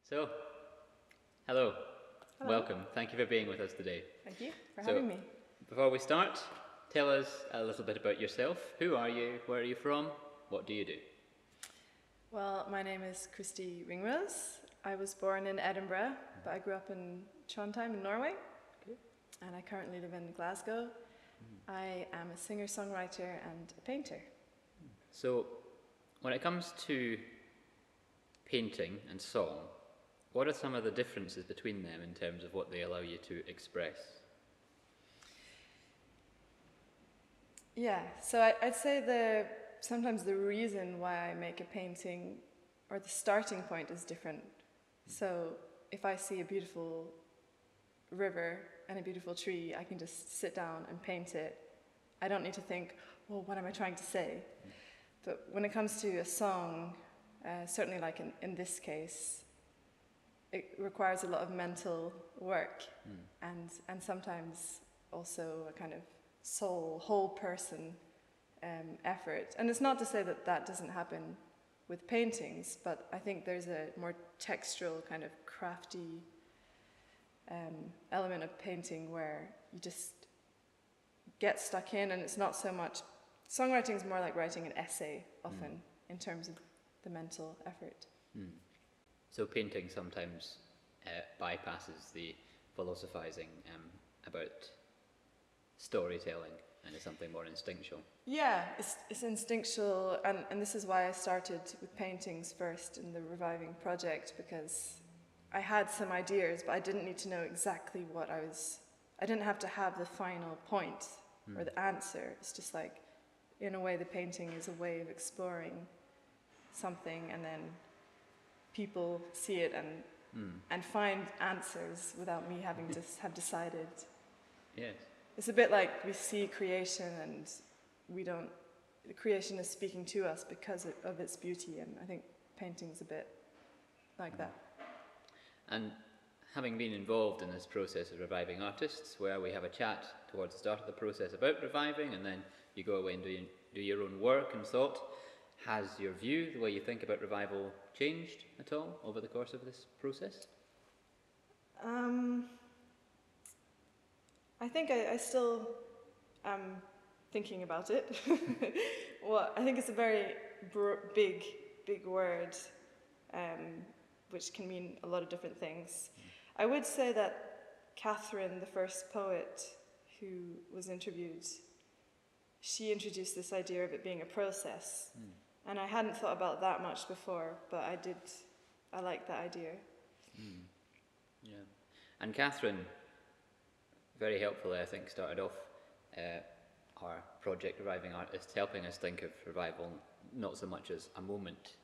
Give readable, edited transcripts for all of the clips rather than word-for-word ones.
So, hello, Hello. welcome. Thank you for being with us today. Thank you for So- having me. Before we start, tell us a little bit about yourself. Who are you? Where are you from? What do you do? Well, my name is Christy Ringrose. I was born in Edinburgh, but I grew up in Trondheim in Norway. Okay. And I currently live in Glasgow. I am a singer-songwriter and a painter. So, when it comes to painting and song, what are some of the differences between them in terms of what they allow you to express? Yeah, so I'd say sometimes the reason why I make a painting, or the starting point, is different. So if I see a beautiful river and a beautiful tree, I can just sit down and paint it. I don't need to think, well, what am I trying to say? But when it comes to a song, certainly like in this case, it requires a lot of mental work and sometimes also a kind of whole person effort. And it's not to say that that doesn't happen with paintings, but I think there's a more textural, kind of crafty element of painting where you just get stuck in, and it's not so much. Songwriting is more like writing an essay often in terms of the mental effort. So, painting sometimes bypasses the philosophizing about storytelling and is something more instinctual. Yeah, it's instinctual, and this is why I started with paintings first in the Reviving project, because I had some ideas, but I didn't need to know exactly what I didn't have to have the final point or the answer. It's just like, in a way, the painting is a way of exploring something, and then people see it and find answers without me having to have decided. Yes. It's a bit like we see creation and the creation is speaking to us because of its beauty, and I think painting's a bit like that. And having been involved in this process of reviving artists, where we have a chat towards the start of the process about reviving, and then you go away and do your own work and thought, has your view, the way you think about revival, changed at all over the course of this process? I think I still am thinking about it. Well, I think it's a very big word, which can mean a lot of different things. I would say that Catherine, the first poet who was interviewed, she introduced this idea of it being a process. And I hadn't thought about that much before, but I like that idea. Yeah. And Catherine, very helpfully, I think, started off our project Reviving Artists, helping us think of revival not so much as a moment,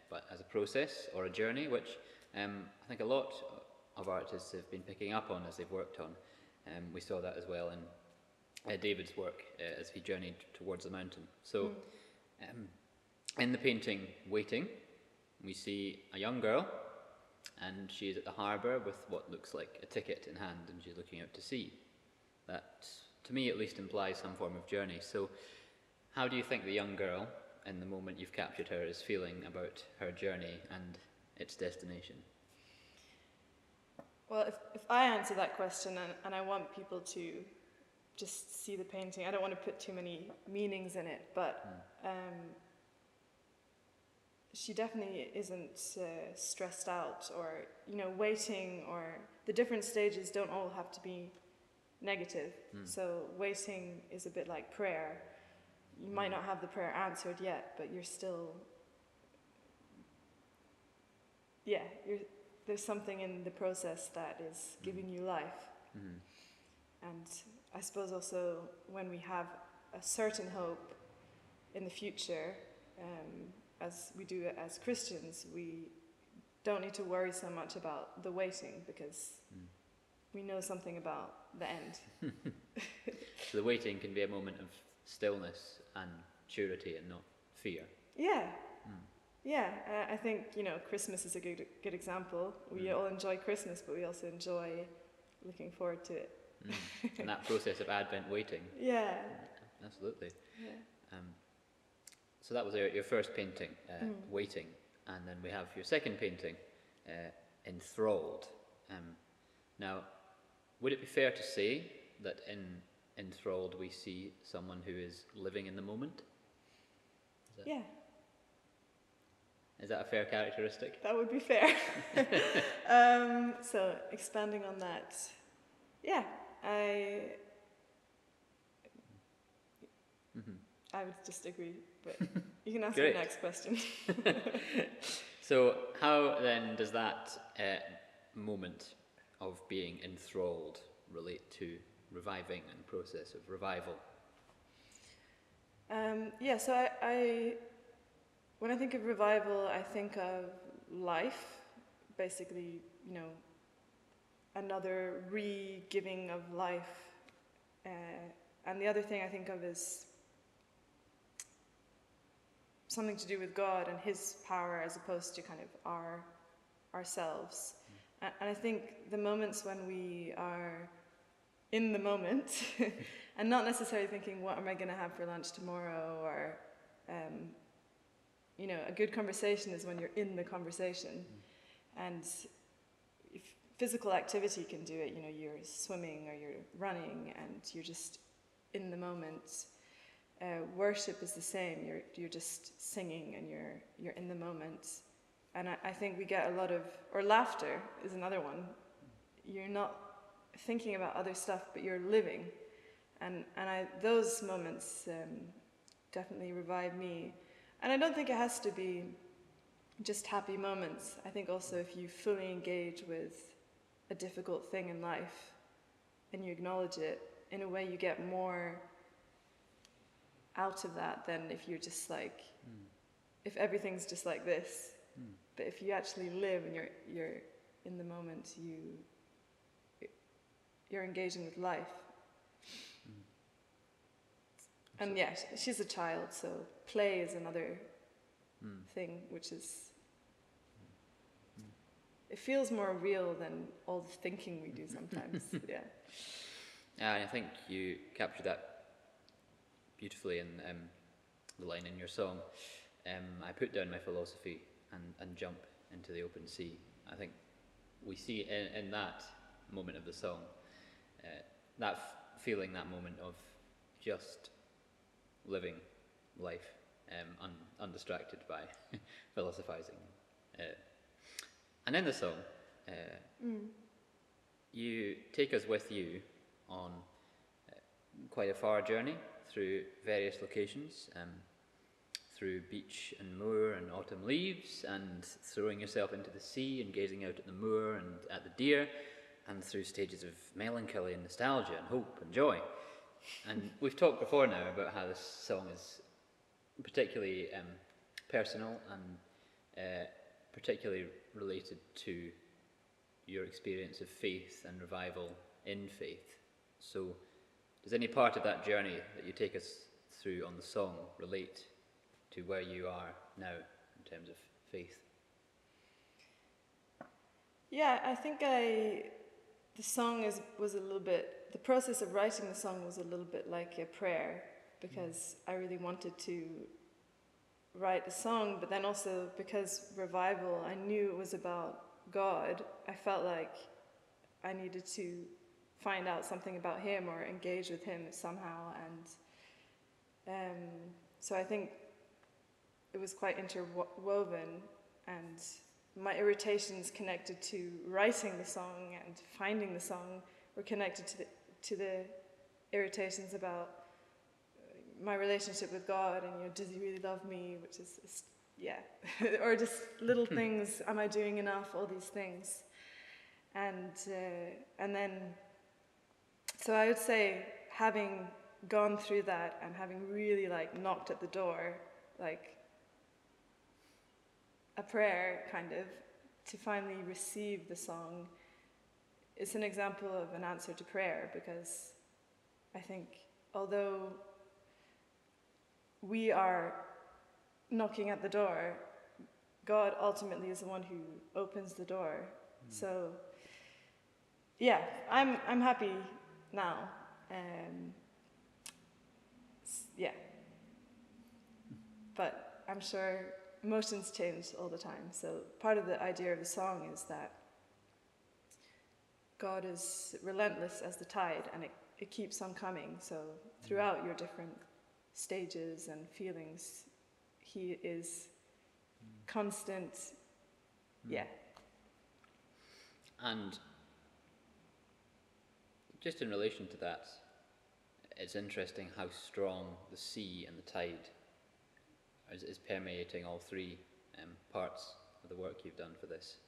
but as a process or a journey, which I think a lot of artists have been picking up on as they've worked on. We saw that as well in David's work as he journeyed towards the mountain. So, in the painting Waiting, we see a young girl, and she's at the harbour with what looks like a ticket in hand, and she's looking out to sea. That, to me at least, implies some form of journey. So, how do you think the young girl, in the moment you've captured her, is feeling about her journey and its destination? Well, if I answer that question, and I want people to just see the painting, I don't want to put too many meanings in it, but she definitely isn't stressed out or, waiting, or the different stages don't all have to be negative. So waiting is a bit like prayer. You might not have the prayer answered yet, but you're still, there's something in the process that is giving you life. And I suppose also when we have a certain hope in the future, as we do it as Christians, we don't need to worry so much about the waiting, because we know something about the end. So the waiting can be a moment of stillness and surety and not fear. Yeah. Yeah, I think, Christmas is a good example. We all enjoy Christmas, but we also enjoy looking forward to it. And that process of Advent waiting. Yeah. Absolutely. Yeah. So that was your first painting, Waiting, and then we have your second painting, enthralled. Now, would it be fair to say that in enthralled we see someone who is living in the moment? Yeah, Is that a fair characteristic? that would be fair. So expanding on that, yeah, I would just agree, but you can ask the Great. next question. So how then does that moment of being enthralled relate to reviving and the process of revival? Yeah, so I when I think of revival, I think of life, basically, you know, another re-giving of life. And the other thing I think of is something to do with God and His power as opposed to kind of ourselves. And I think the moments when we are in the moment and not necessarily thinking, what am I going to have for lunch tomorrow? Or, you know, a good conversation is when you're in the conversation. And if physical activity can do it, you know, you're swimming or you're running and you're just in the moment. Worship is the same. You're just singing and you're in the moment. And I think we get a lot of, or laughter is another one. You're not thinking about other stuff, but you're living. And those moments definitely revive me. And I don't think it has to be just happy moments. I think also if you fully engage with a difficult thing in life and you acknowledge it, in a way you get more out of that than if you're just like, if everything's just like this. But if you actually live and you're in the moment, you're engaging with life. And yeah, she's a child, so play is another thing, which is, it feels more real than all the thinking we do sometimes. Yeah. And I think you captured that beautifully in the line in your song. I put down my philosophy and jump into the open sea. I think we see in that moment of the song, that feeling, that moment of just living life, undistracted by philosophizing. And in the song, you take us with you on quite a far journey through various locations, through beach and moor and autumn leaves, and throwing yourself into the sea and gazing out at the moor and at the deer, and through stages of melancholy and nostalgia and hope and joy. And we've talked before now about how this song is particularly personal and particularly related to your experience of faith and revival in faith. So does any part of that journey that you take us through on the song relate to where you are now in terms of faith? Yeah, I think the song was a little bit, the process of writing the song was a little bit like a prayer, because I really wanted to write a song, but then also because revival, I knew it was about God. I felt like I needed to find out something about Him or engage with Him somehow, and so I think it was quite interwoven, and my irritations connected to writing the song and finding the song were connected to the irritations about my relationship with God, and, you know, does He really love me, which is yeah, or just little things, am I doing enough, all these things. And then, so I would say, having gone through that and having really like knocked at the door, like a prayer kind of, to finally receive the song, it's an example of an answer to prayer, because I think although we are knocking at the door, God ultimately is the one who opens the door. So yeah, I'm happy now. Yeah, but I'm sure emotions change all the time. So part of the idea of the song is that God is relentless as the tide, and it keeps on coming. So throughout your different stages and feelings, He is constant. Yeah. And just in relation to that, it's interesting how strong the sea and the tide is permeating all three parts of the work you've done for this.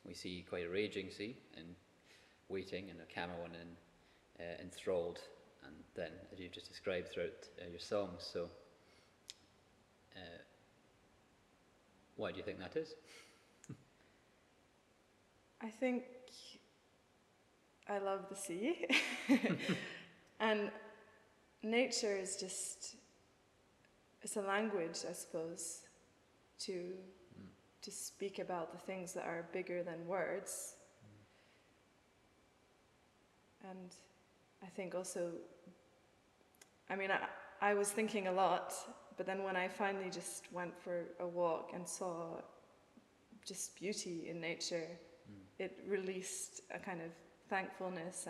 We see quite a raging sea and waiting, and a calmer one enthralled, and then, as you've just described throughout your songs. So, why do you think that is? I think I love the sea. And nature is just, it's a language, I suppose, to speak about the things that are bigger than words. And I think also, I mean, I was thinking a lot, but then when I finally just went for a walk and saw just beauty in nature, it released a kind of thankfulness,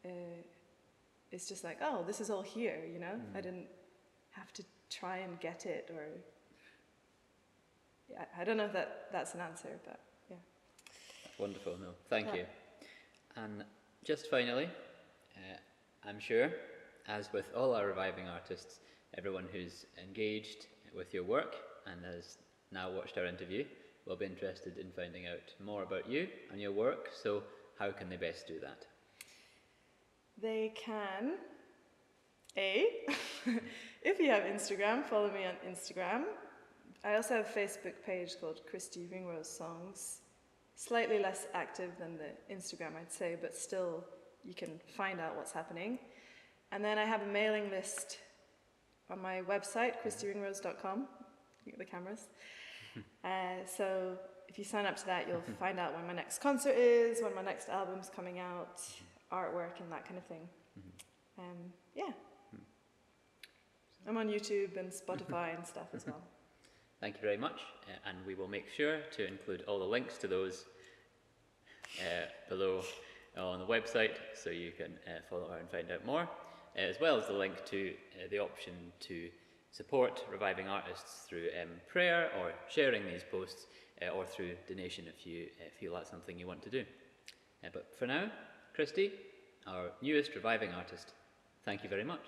and it's just like, oh, this is all here, you know? I didn't have to try and get it, or yeah, I don't know if that's an answer, but yeah. That's wonderful. No, thank you. And just finally, I'm sure, as with all our reviving artists, everyone who's engaged with your work and has now watched our interview will be interested in finding out more about you and your work. So how can they best do that? They can, if you have Instagram, follow me on Instagram. I also have a Facebook page called Christy Ringrose Songs. Slightly less active than the Instagram, I'd say, but still you can find out what's happening. And then I have a mailing list on my website, christyringrose.com. The cameras. So if you sign up to that, you'll find out when my next concert is, when my next album's coming out, artwork and that kind of thing. Yeah. I'm on YouTube and Spotify and stuff as well. Thank you very much, and we will make sure to include all the links to those below on the website, so you can follow her and find out more, as well as the link to the option to support reviving artists through prayer or sharing these posts, or through donation if you feel that's something you want to do. But for now, Christy, our newest reviving artist, thank you very much.